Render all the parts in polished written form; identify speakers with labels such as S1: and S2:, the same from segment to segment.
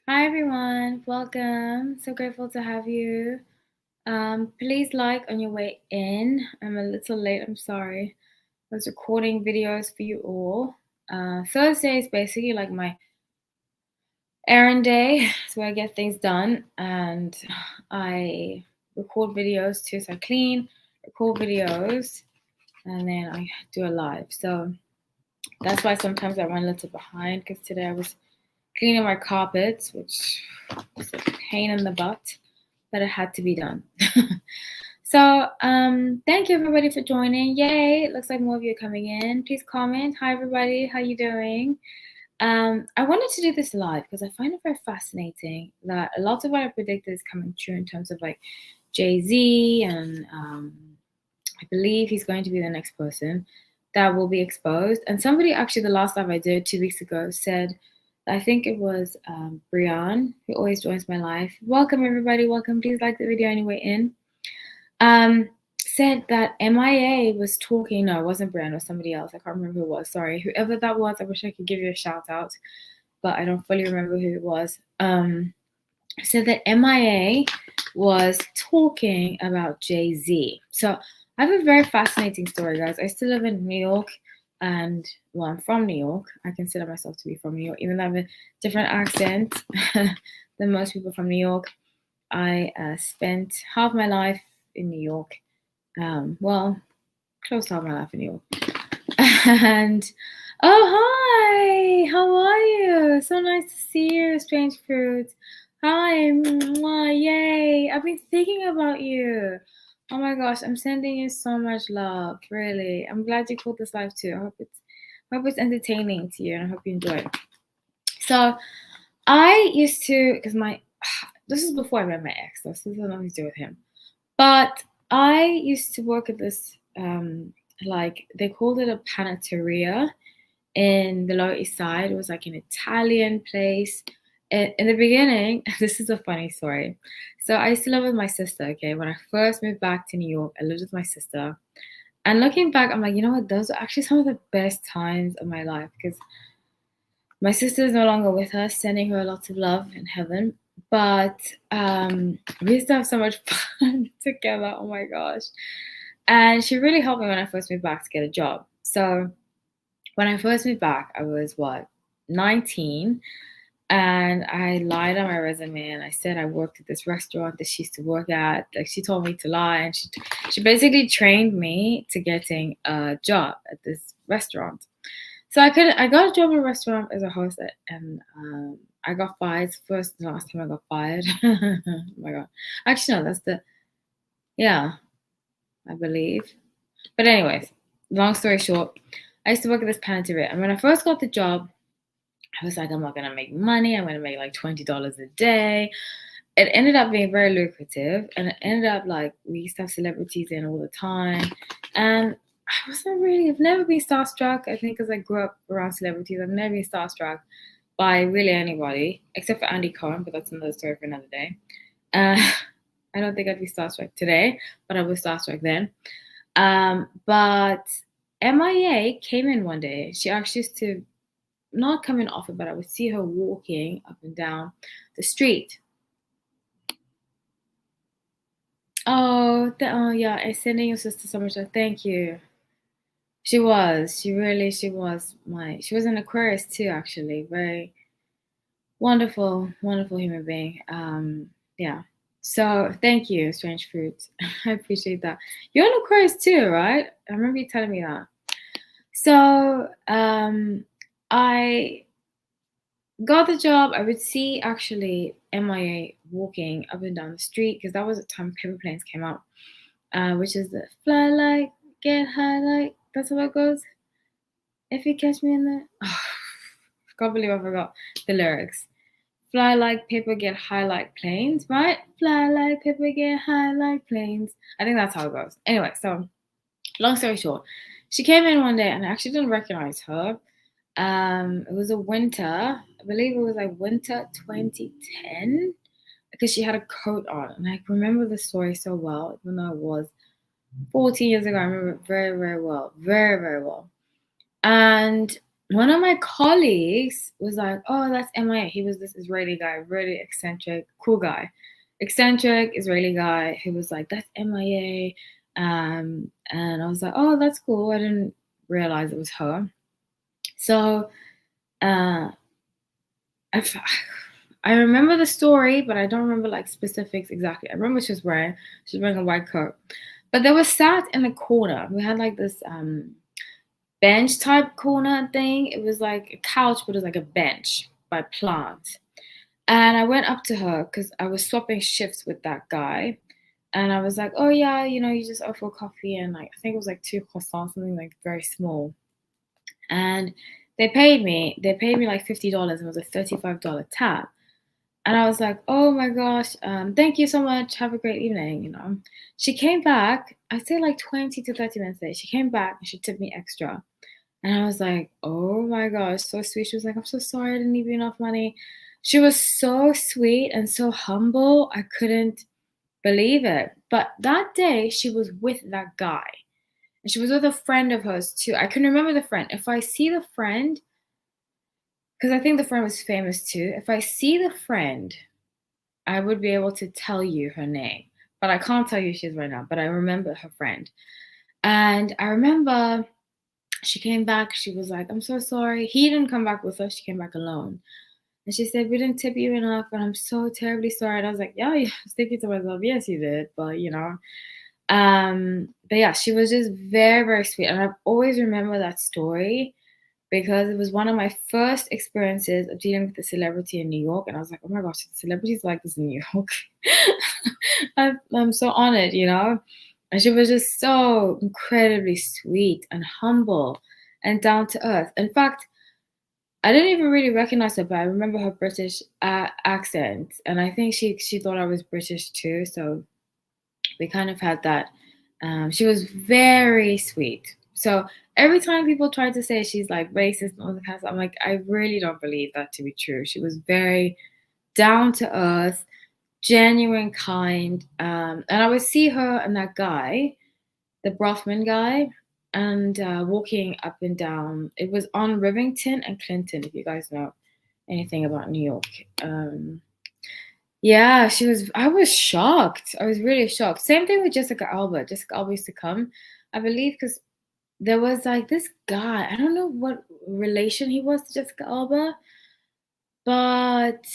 S1: Hi everyone, welcome. So grateful to have you. Please like on your way in. I'm a little late, I'm sorry. I was recording videos for you all. Thursday is basically like my errand day. It's where I get things done and I record videos too. So I clean, record videos, and then I do a live. So that's why sometimes I run a little behind because today I was cleaning my carpets, which was a pain in the butt, but it had to be done. So, thank you everybody for joining. Yay! It looks like more of you are coming in. Please comment. Hi everybody, how you doing? I wanted to do this live because I find it very fascinating that a lot of what I predicted is coming true in terms of like Jay-Z, and I believe he's going to be the next person that will be exposed. And somebody actually, the last live I did 2 weeks ago, said, I think it was Brian, who always joins my live. Welcome everybody, welcome. Please like the video anyway in. Said that MIA was talking. No, it wasn't Brian, it was somebody else. I can't remember who it was. Sorry. Whoever that was, I wish I could give you a shout out, but I don't fully remember who it was. Said that MIA was talking about Jay-Z. So I have a very fascinating story, guys. I still live in New York, and well, I'm from New York. I consider myself to be from New York, even though I have a different accent than most people from New York. I spent half my life in New York. Well, close to half my life in New York. And oh, hi, how are you? So nice to see you, Strange Fruit. Hi, mwah, yay! I've been thinking about you. Oh my gosh, I'm sending you so much love. Really, I'm glad you called this live too. I hope it's entertaining to you, and I hope you enjoy it. So, I used to, because this is before I met my ex. So this has nothing to do with him. But I used to work at this, like they called it a panetteria in the Lower East Side. It was like an Italian place. In the beginning, this is a funny story. So I used to live with my sister, okay? When I first moved back to New York, I lived with my sister. And looking back, I'm like, you know what? Those are actually some of the best times of my life because my sister is no longer with us, sending her lots of love in heaven. But we used to have so much fun together. Oh my gosh. And she really helped me when I first moved back to get a job. So when I first moved back, I was what, 19, and I lied on my resume and I said I worked at this restaurant that she used to work at. Like she told me to lie, and she basically trained me to getting a job at this restaurant. So I got a job at a restaurant as a host, and I got fired. First and last time I got fired. Oh my god! Actually, no, yeah, I believe. But anyways, long story short, I used to work at this panetteria, and when I first got the job, I was like, I'm not gonna make money. I'm gonna make like $20 a day. It ended up being very lucrative, and it ended up like we used to have celebrities in all the time, and I've never been starstruck. I think because I grew up around celebrities, I've never been starstruck by really anybody except for Andy Cohen, but that's another story for another day. Uh, I don't think I'd be starstruck today, but I was starstruck then. But MIA came in one day. She actually used to not come in often, but I would see her walking up and down the street. Oh yeah, I'm sending your sister so much love. Thank you. She was. She was an Aquarius too, actually. Very wonderful, wonderful human being. Yeah. So thank you, Strange Fruits. I appreciate that. You're an Aquarius too, right? I remember you telling me that. So I got the job. I would see actually MIA walking up and down the street because that was the time paper planes came out, which is the fly like, get high like. That's how it goes. If you catch me in the, oh, I can't believe I forgot the lyrics. Fly like paper, get high like planes, right? Fly like paper, get high like planes. I think that's how it goes. Anyway, so long story short, she came in one day and I actually didn't recognize her. It was a winter, I believe it was like winter 2010, because she had a coat on. And I remember the story so well, even though it was 14 years ago. I remember it very, very well. Very, very well. And one of my colleagues was like, "Oh, that's MIA." He was this Israeli guy, really eccentric, cool guy, eccentric Israeli guy who was like, "That's MIA," and I was like, "Oh, that's cool." I didn't realize it was her. So, uh, I, I remember the story, but I don't remember like specifics exactly. I remember she was wearing a white coat, but they were sat in a corner. We had like this bench type corner thing. It was like a couch, but it was like a bench by plants. And I went up to her because I was swapping shifts with that guy. And I was like, "Oh yeah, you just offer coffee and like I think it was like 2 croissants, something like very small." And they paid me like $50. It was a $35 tab. And I was like, "Oh my gosh, thank you so much. Have a great evening." She came back, I'd say like 20 to 30 minutes later. She came back and she tipped me extra. And I was like, "Oh my gosh, so sweet." She was like, "I'm so sorry, I didn't leave you enough money." She was so sweet and so humble. I couldn't believe it. But that day, she was with that guy. And she was with a friend of hers too. I can remember the friend. If I see the friend, because I think the friend was famous too, if I see the friend, I would be able to tell you her name. But I can't tell you who she is right now. But I remember her friend. And I remember she came back. She was like, "I'm so sorry." He didn't come back with her. She came back alone. And she said, "We didn't tip you enough, and I'm so terribly sorry." And I was like, "Yeah, I was thinking to myself, yes, you did." But yeah, she was just very, very sweet. And I've always remember that story because it was one of my first experiences of dealing with a celebrity in New York. And I was like, "Oh my gosh, celebrities like this in New York." I'm so honored. And she was just so incredibly sweet and humble and down to earth. In fact, I didn't even really recognize her, but I remember her British accent, and I think she thought I was British too. So we kind of had that. She was very sweet. So every time people tried to say she's like racist and all that kind of stuff, I'm like, I really don't believe that to be true. She was very down to earth, genuine, kind. And I would see her and that guy, the Brofman guy, and walking up and down. It was on Rivington and Clinton, if you guys know anything about New York. Yeah, I was shocked. I was really shocked. Same thing with Jessica Alba. Jessica Alba used to come, I believe, because there was like this guy. I don't know what relation he was to Jessica Alba, but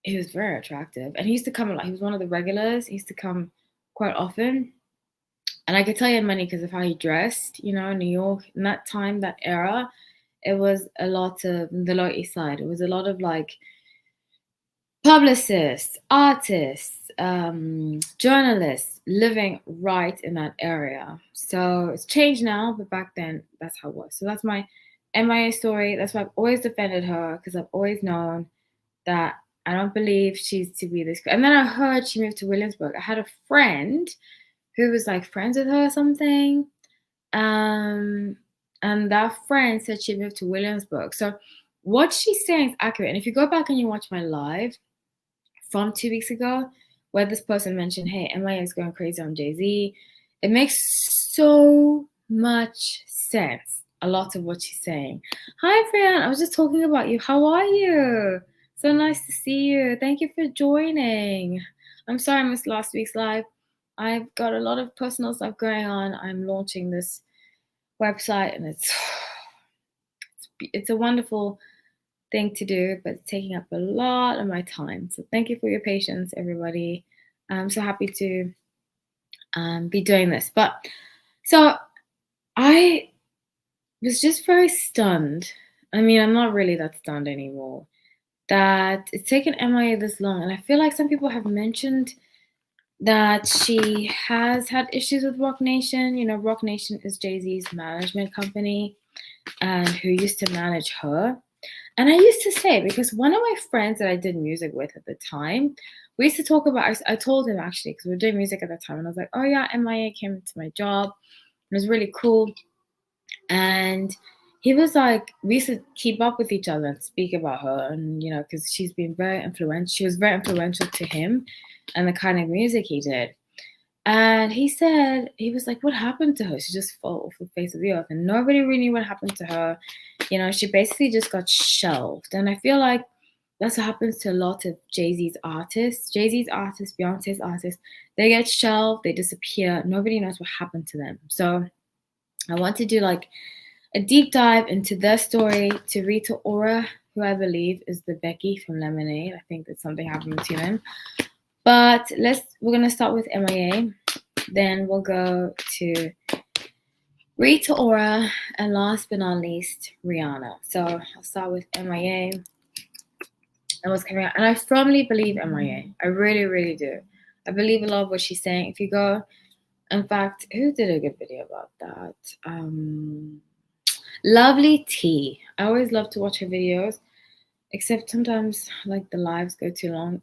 S1: he was very attractive. And he used to come a lot. He was one of the regulars. He used to come quite often. And I could tell he had money because of how he dressed, in New York. In that time, that era, it was a lot of the Lower East Side. It was a lot of like publicists, artists, journalists living right in that area. So it's changed now, but back then, that's how it was. So that's my MIA story. That's why I've always defended her because I've always known that I don't believe she's to be this. And then I heard she moved to Williamsburg. I had a friend who was like friends with her or something. Um, and that friend said she moved to Williamsburg. So what she's saying is accurate. And if you go back and you watch my live from 2 weeks ago, where this person mentioned, "Hey, MIA is going crazy on Jay-Z," it makes so much sense. A lot of what she's saying. Hi, Fran. I was just talking about you. How are you? So nice to see you. Thank you for joining. I'm sorry I missed last week's live. I've got a lot of personal stuff going on. I'm launching this website, and it's a wonderful thing to do, but it's taking up a lot of my time. So thank you for your patience, everybody. I'm so happy to be doing this. But so I was just very stunned. I mean, I'm not really that stunned anymore that it's taken MIA this long. And I feel like some people have mentioned that she has had issues with Rock Nation. Rock Nation is Jay-Z's management company and who used to manage her. And I used to say, because one of my friends that I did music with at the time, we used to talk about, I told him actually, because we were doing music at that time, and I was like, "Oh yeah, MIA came into my job. It was really cool." And he was like, we used to keep up with each other and speak about her. And, because she was very influential to him and the kind of music he did. And he said, he was like, "What happened to her? She just fell off the face of the earth." And nobody really knew what happened to her. She basically just got shelved. And I feel like that's what happens to a lot of Jay-Z's artists. Jay-Z's artists, Beyonce's artists, they get shelved, they disappear. Nobody knows what happened to them. So I want to do like a deep dive into their story, to Rita Ora, who I believe is the Becky from Lemonade. I think that something happened to him. But we're gonna start with MIA. Then we'll go to Rita Ora, and last but not least, Rihanna. So I'll start with MIA and what's coming out. And I firmly believe MIA. I really, really do. I believe a lot of what she's saying. If you go, in fact, who did a good video about that? Lovely T. I always love to watch her videos, except sometimes like the lives go too long.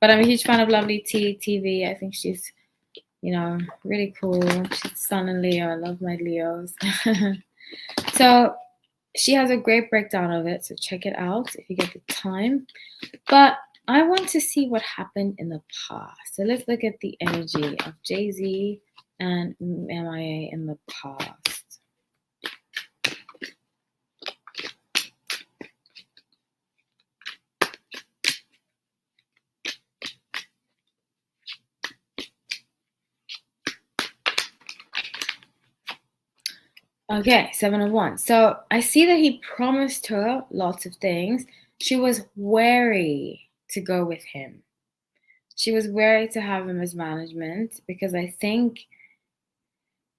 S1: But I'm a huge fan of Lovely T TV. I think she's, really cool. She's Sun and Leo. I love my Leos. So she has a great breakdown of it. So check it out if you get the time. But I want to see what happened in the past. So let's look at the energy of Jay-Z and MIA in the past. Okay, 7 of Wands. So I see that he promised her lots of things. She was wary to go with him. She was wary to have him as management because I think,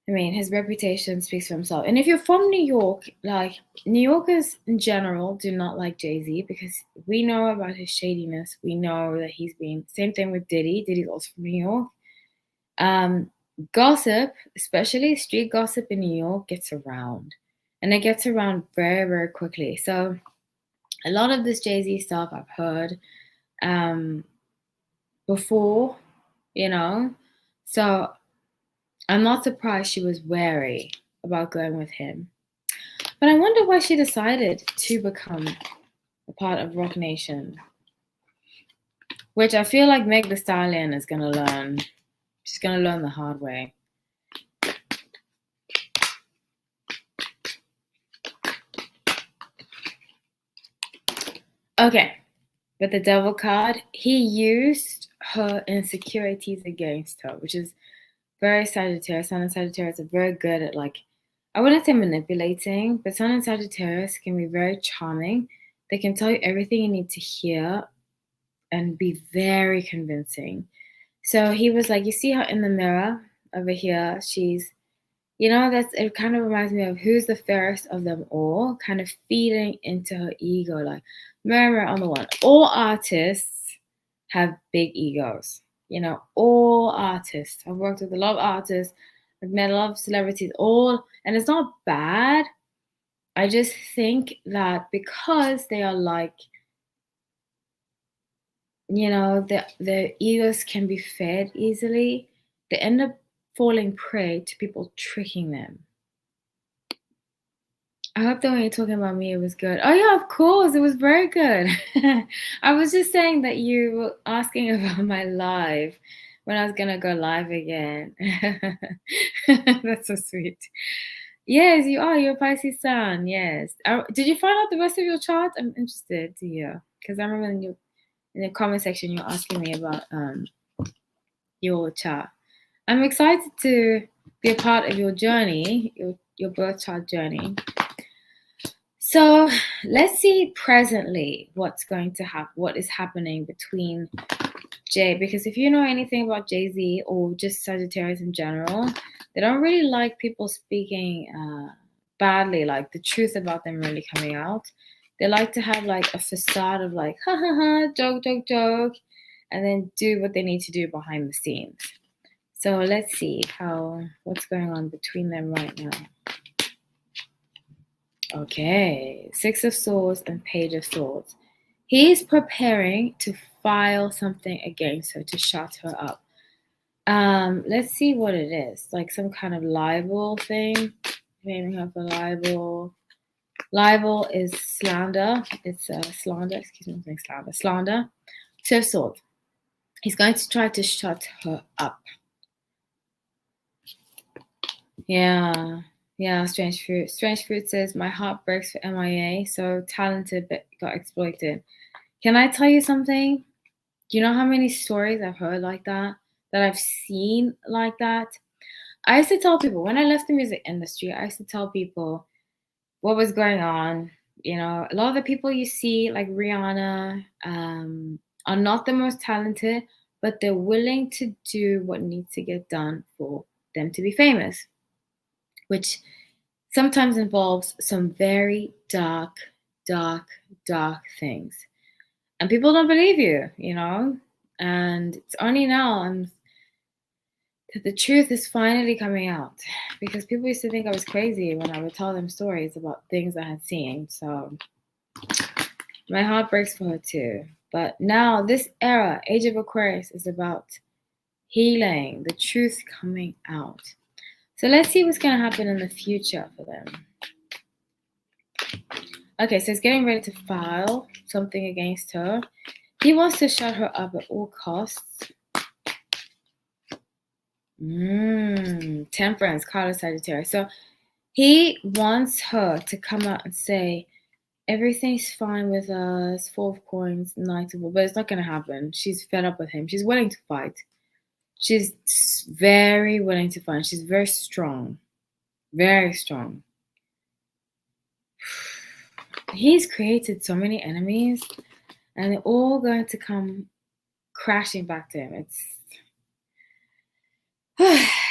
S1: his reputation speaks for himself. And if you're from New York, like New Yorkers in general do not like Jay-Z because we know about his shadiness. We know that he's been, same thing with Diddy. Diddy's also from New York. Gossip, especially street gossip in New York, gets around. And it gets around very, very quickly. So a lot of this Jay-Z stuff I've heard before, So I'm not surprised she was wary about going with him. But I wonder why she decided to become a part of Rock Nation, which I feel like Meg Thee Stallion is going to learn. She's going to learn the hard way. Okay, with the Devil card, he used her insecurities against her, which is very Sagittarius. Sun and Sagittarius are very good at, I wouldn't say manipulating, but Sun and Sagittarius can be very charming. They can tell you everything you need to hear and be very convincing. So he was like, you see her in the mirror over here? She's, it kind of reminds me of who's the fairest of them all, kind of feeding into her ego, like, mirror on the one. All artists have big egos. All artists. I've worked with a lot of artists. I've met a lot of celebrities, and it's not bad. I just think that because they are their egos can be fed easily, they end up falling prey to people tricking them. I hope that when you're talking about me, it was good. Oh yeah, of course, it was very good. I was just saying that you were asking about my live, when I was gonna go live again. That's so sweet. Yes, you are. You're a Pisces sun. Yes. Did you find out the rest of your chart? I'm interested to hear, because I remember in the comment section you're asking me about your chart. I'm excited to be a part of your journey, your birth chart journey. So let's see presently what's going to happen, what is happening between Jay, because if you know anything about Jay-Z or just Sagittarius in general, they don't really like people speaking badly, like the truth about them really coming out. They like to have like a facade of like, ha ha ha, joke, joke, joke, and then do what they need to do behind the scenes. So let's see what's going on between them right now. Okay, 6 of Swords and Page of Swords. He's preparing to file something against her, to shut her up. Let's see what it is. Like some kind of libel thing. Blaming her for libel. Libel is slander. It's slander. Excuse me, I'm saying slander. Slander. 2 of Swords. He's going to try to shut her up. Yeah. Yeah, Strange Fruit. Strange Fruit says, my heart breaks for MIA. So talented, but got exploited. Can I tell you something? Do you know how many stories I've heard like that I've seen like that? I used to tell people when I left the music industry, I used to tell people what was going on. You know, a lot of the people you see, like Rihanna, are not the most talented, but they're willing to do what needs to get done for them to be famous, which sometimes involves some very dark, dark, dark things. And people don't believe you, you know? And it's only now that the truth is finally coming out, because people used to think I was crazy when I would tell them stories about things I had seen. So my heart breaks for her too. But now, this era, Age of Aquarius, is about healing, the truth coming out. So let's see what's going to happen in the future for them. Okay, so he's getting ready to file something against her. He wants to shut her up at all costs. Temperance, card of Sagittarius. So he wants her to come out and say, everything's fine with us, Four of Coins, Knight of War, but it's not going to happen. She's fed up with him. She's willing to fight. She's very willing to fight. She's very strong. Very strong. He's created so many enemies, and they're all going to come crashing back to him. It's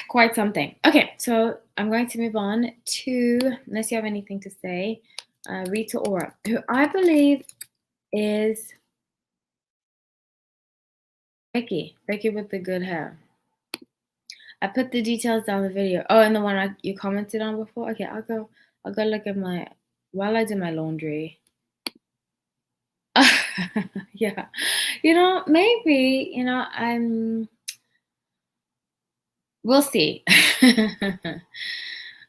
S1: quite something. Okay, so I'm going to move on to, unless you have anything to say, Rita Ora, who I believe is Becky with the good hair. I put the details down the video. Oh, and the one you commented on before. Okay, I'll go look at while I do my laundry. Yeah, maybe we'll see.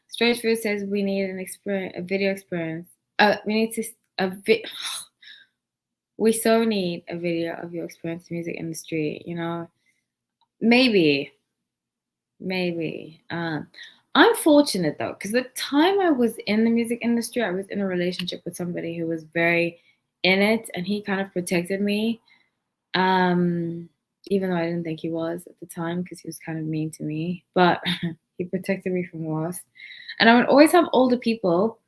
S1: Strange Fruit says we need a video experience. We need we so need a video of your experience in the music industry. Maybe. I'm fortunate though, because the time I was in the music industry, I was in a relationship with somebody who was very in it, and he kind of protected me. Even though I didn't think he was at the time, because he was kind of mean to me, but he protected me from worse. And I would always have older people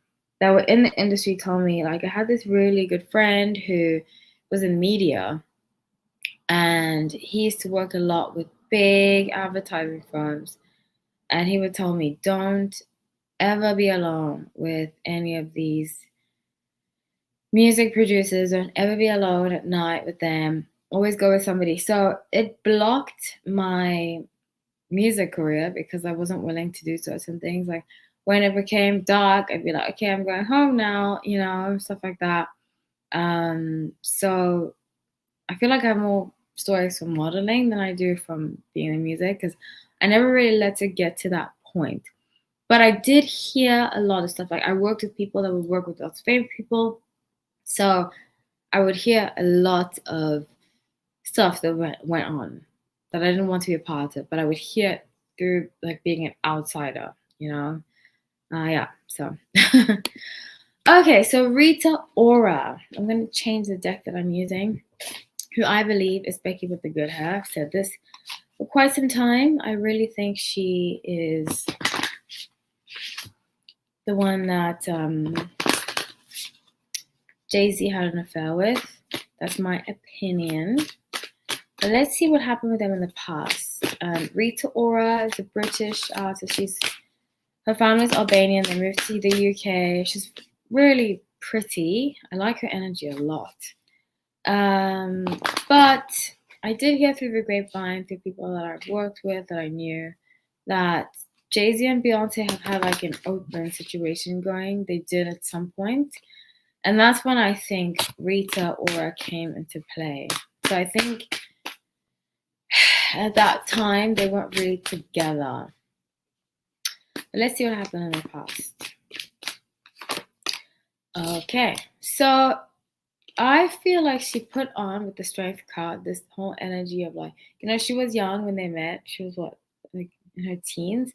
S1: that were in the industry tell me, like, I had this really good friend who was in media, and he used to work a lot with big advertising firms, and he would tell me, don't ever be alone with any of these music producers. Don't ever be alone at night with them. Always go with somebody. So it blocked my music career because I wasn't willing to do certain things. Like when it became dark, I'd be like, okay, I'm going home now, stuff like that. So I feel like I have more stories from modeling than I do from being in music, because I never really let it get to that point. But I did hear a lot of stuff. Like I worked with people that would work with lots of famous people. So I would hear a lot of stuff that went on that I didn't want to be a part of, but I would hear it through like being an outsider, yeah, so. Okay, so Rita Ora. I'm going to change the deck that I'm using, who I believe is Becky with the good hair. I've said this for quite some time. I really think she is the one that Jay-Z had an affair with. That's my opinion. But let's see what happened with them in the past. Rita Ora is a British artist. Her family's Albanian. They moved to the UK. She's really pretty. I like her energy a lot. But I did hear through the grapevine, through people that I've worked with, that I knew, that Jay-Z and Beyonce have had like an open situation going. They did at some point. And that's when I think Rita Ora came into play. So I think at that time they weren't really together. But let's see what happened in the past. Okay, so I feel like she put on with the Strength card this whole energy of like, she was young when they met. She was like in her teens.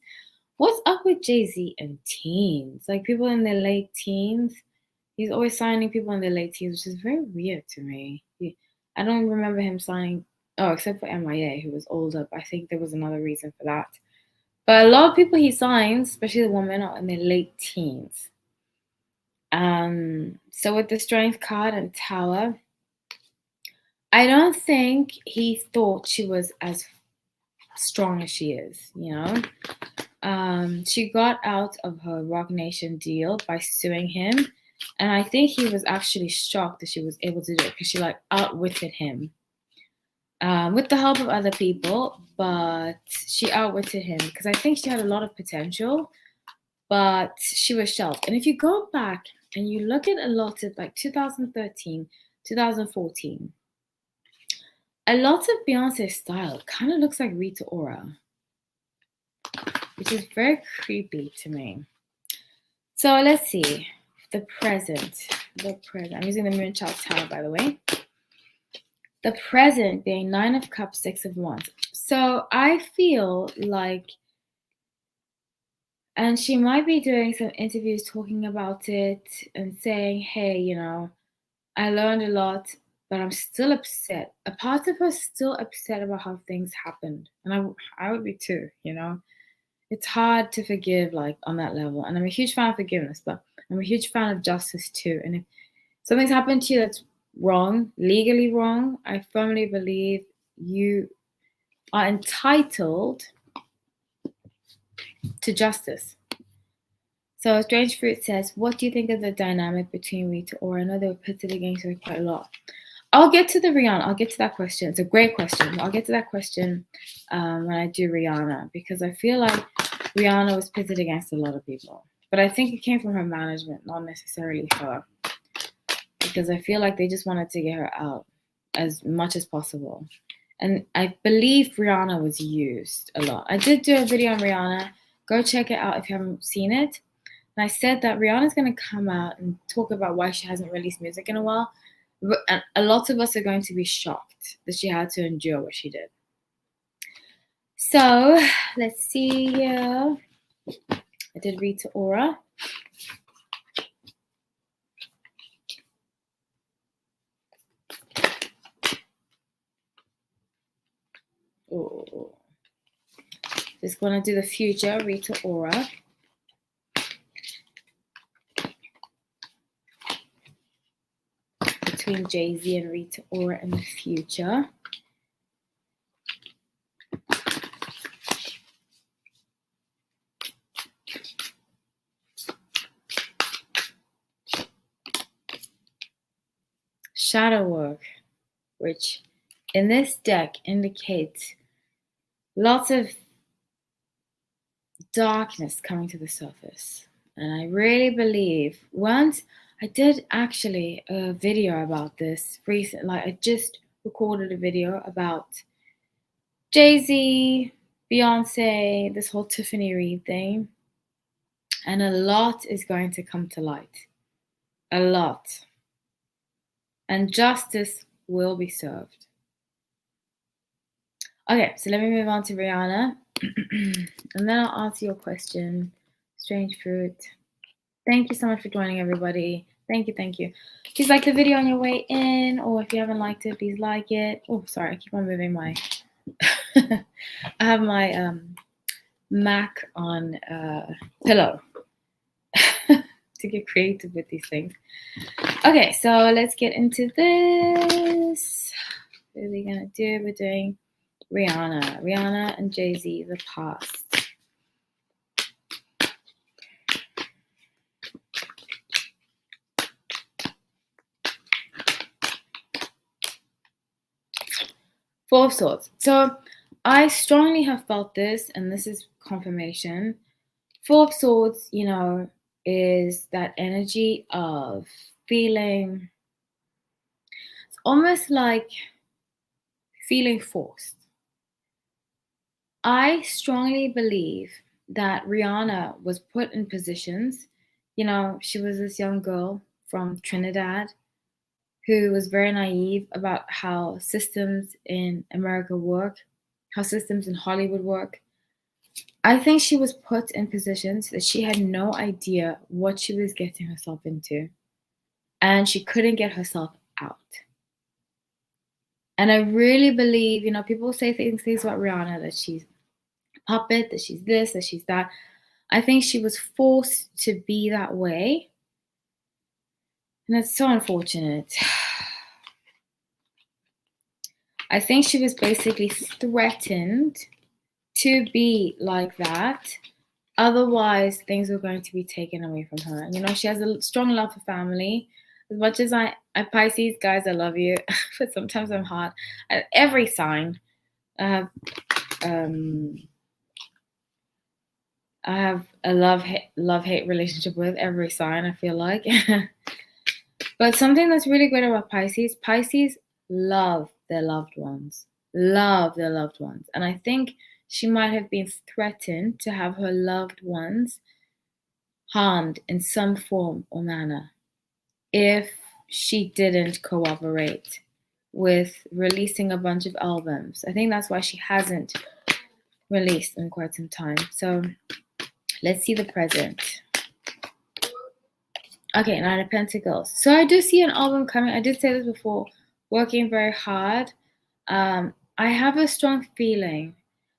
S1: What's up with Jay-Z and teens? Like people in their late teens. He's always signing people in their late teens, which is very weird to me. I don't remember him signing, oh, except for MIA, who was older, but I think there was another reason for that. But a lot of people he signs, especially the women, are in their late teens. So with the Strength card and Tower, I don't think he thought she was as strong as she is, you know? She got out of her Rock Nation deal by suing him, and I think he was actually shocked that she was able to do it because she like outwitted him with the help of other people, but she outwitted him because I think she had a lot of potential, but she was shelved. And if you go back and you look at a lot of like 2013, 2014, a lot of Beyonce's style kind of looks like Rita Ora, which is very creepy to me. So let's see. The present. I'm using the Moonchild Tower, by the way. The present being 9 of Cups, 6 of Wands. So I feel like, and she might be doing some interviews talking about it and saying, hey, you know, I learned a lot, but I'm still upset. A part of her is still upset about how things happened. And I would be too, you know. It's hard to forgive like on that level. And I'm a huge fan of forgiveness, but I'm a huge fan of justice too. And if something's happened to you that's wrong, legally wrong, I firmly believe you are entitled to justice. So Strange Fruit says, what do you think of the dynamic between Rita Ora? I know they were pitted against her quite a lot. I'll get to the Rihanna. I'll get to that question. It's a great question. I'll get to that question when I do Rihanna, because I feel like Rihanna was pitted against a lot of people. But I think it came from her management, not necessarily her. Because I feel like they just wanted to get her out as much as possible. And I believe Rihanna was used a lot. I did do a video on Rihanna. Go check it out if you haven't seen it. And I said that Rihanna's going to come out and talk about why she hasn't released music in a while. And a lot of us are going to be shocked that she had to endure what she did. So let's see here. I did Rita Ora. Oh. Just going to do the future, Rita Ora. Between Jay-Z and Rita Ora in the future. Shadow work, which in this deck indicates lots of darkness coming to the surface. And I really believe once I did actually a video about this recently. Like I just recorded a video about Jay-Z, Beyonce, this whole Tiffany Reed thing. And a lot is going to come to light. A lot. And justice will be served. Okay, so let me move on to Rihanna. And then I'll answer your question. Strange Fruit. Thank you so much for joining, everybody. Thank you, thank you. Please like the video on your way in, or if you haven't liked it, please like it. Oh, sorry, I keep on moving my... I have my Mac on pillow to get creative with these things. Okay, so let's get into this. What are we gonna do? We're doing Rihanna and Jay-Z, the past. Four of Swords. So I strongly have felt this, and this is confirmation. Four of Swords, you know, is that energy of feeling, it's almost like feeling forced. I strongly believe that Rihanna was put in positions, you know, she was this young girl from Trinidad who was very naive about how systems in America work, how systems in Hollywood work. I think she was put in positions that she had no idea what she was getting herself into, and she couldn't get herself out. And I really believe, people say things about Rihanna, that she's a puppet, that she's this, that she's that. I think she was forced to be that way. And it's so unfortunate. I think she was basically threatened to be like that. Otherwise, things were going to be taken away from her. And, she has a strong love for family. As much as I Pisces, guys, I love you. But sometimes I'm hard. Every sign, I have a love-hate relationship with every sign, I feel like. But something that's really great about Pisces love their loved ones. Love their loved ones. And I think she might have been threatened to have her loved ones harmed in some form or manner if she didn't cooperate with releasing a bunch of albums. I think that's why she hasn't released in quite some time. So let's see the present. Okay, Nine of Pentacles. So I do see an album coming. I did say this before, working very hard. I have a strong feeling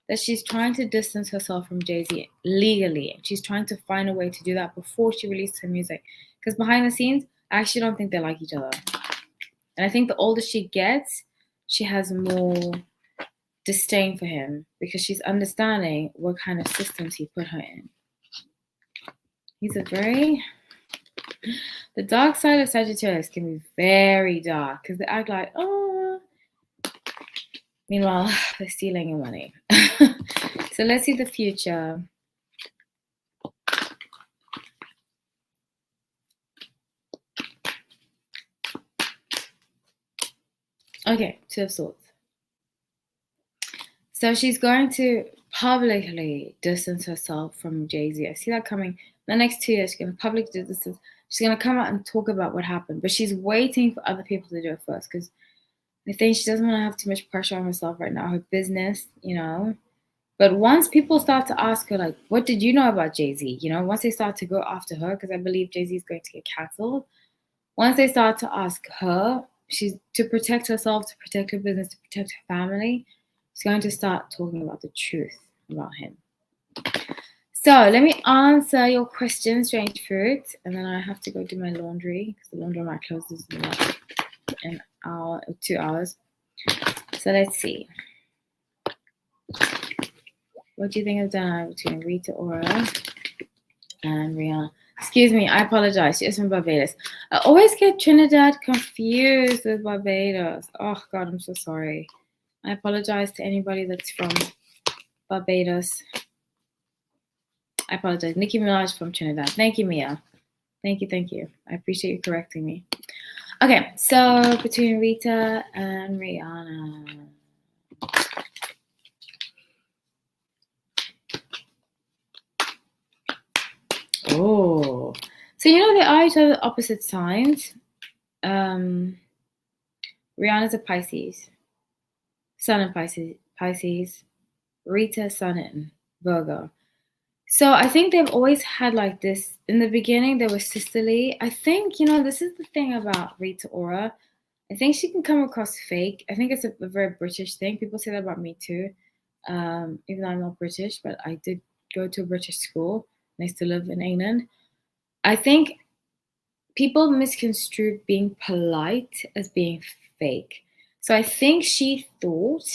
S1: that she's trying to distance herself from Jay-Z legally. She's trying to find a way to do that before she releases her music. Because behind the scenes, I actually don't think they like each other. And I think the older she gets, she has more disdain for him because she's understanding what kind of systems he put her in. He's the dark side of Sagittarius can be very dark because they act like, oh. Meanwhile, they're stealing your money. So let's see the future. Okay, Two of Swords. So she's going to publicly distance herself from Jay-Z. I see that coming. The next 2 years, she's going to publicly distance. She's going to come out and talk about what happened. But she's waiting for other people to do it first because I think she doesn't want to have too much pressure on herself right now. Her business, But once people start to ask her, like, what did you know about Jay-Z? Once they start to go after her, because I believe Jay-Z is going to get canceled. Once they start to ask her, she's to protect herself, to protect her business, to protect her family, she's going to start talking about the truth about him. So let me answer your question, Strange Fruit, and then I have to go do my laundry because the laundromat closes in like an hour or 2 hours. So let's see. What do you think of dynamic between Rita Ora and Rihanna? Excuse me, I apologize. She is from Barbados. I always get Trinidad confused with Barbados. Oh, God, I'm so sorry. I apologize to anybody that's from Barbados. I apologize. Nicki Minaj from Trinidad. Thank you, Mia. Thank you. I appreciate you correcting me. Okay, so between Rita and Rihanna. Oh, so they are each other opposite signs. Rihanna's a Pisces, Sun in Pisces, Rita, Sun in Virgo. So I think they've always had like this. In the beginning, they were sisterly. I think, this is the thing about Rita Ora. I think she can come across fake. I think it's a very British thing. People say that about me too. Even though I'm not British, but I did go to a British school. I used to live in England. I think people misconstrue being polite as being fake. So I think she thought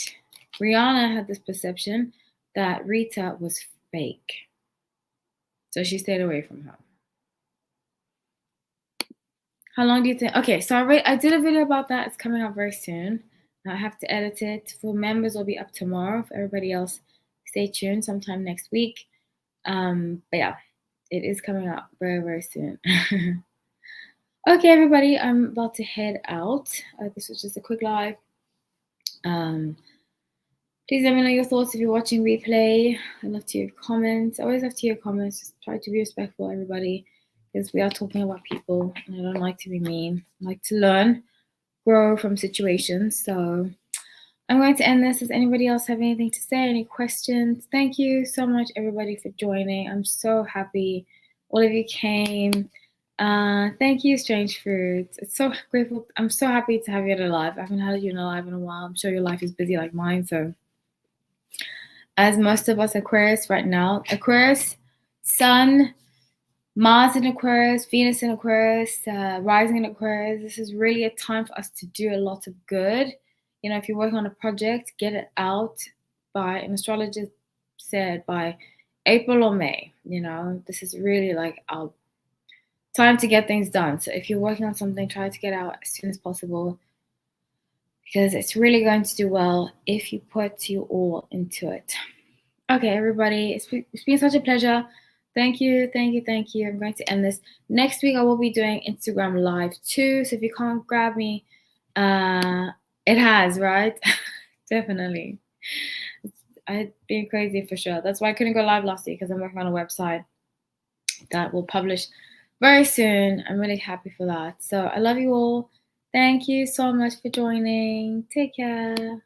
S1: Rihanna had this perception that Rita was fake. So she stayed away from her. How long do you think? Okay, so I did a video about that. It's coming out very soon. I have to edit it. For members, it'll be up tomorrow. For everybody else, stay tuned sometime next week. But yeah, it is coming out very, very soon. Okay, everybody, I'm about to head out. This was just a quick live. Please let me know your thoughts if you're watching replay. I'd love to hear comments. I always love to hear comments. Just try to be respectful, everybody, because we are talking about people, and I don't like to be mean. I like to learn, grow from situations. So I'm going to end this. Does anybody else have anything to say? Any questions? Thank you so much, everybody, for joining. I'm so happy all of you came. Thank you, Strange Fruits. It's so grateful. I'm so happy to have you alive. I haven't had you alive in a while. I'm sure your life is busy like mine. So, as most of us Aquarius right now, Aquarius, Sun, Mars in Aquarius, Venus in Aquarius, rising in Aquarius. This is really a time for us to do a lot of good. You know, if you're working on a project, get it out by, an astrologer said, by April or May. You know, this is really like our time to get things done. So if you're working on something, try to get out as soon as possible, because it's really going to do well if you put your all into it. Okay, everybody, it's been such a pleasure. Thank you, thank you, thank you. I'm going to end this. Next week, I will be doing Instagram Live too. So if you can't grab me, it has, right? Definitely. I've been crazy for sure. That's why I couldn't go live last week, because I'm working on a website that will publish very soon. I'm really happy for that. So I love you all. Thank you so much for joining. Take care.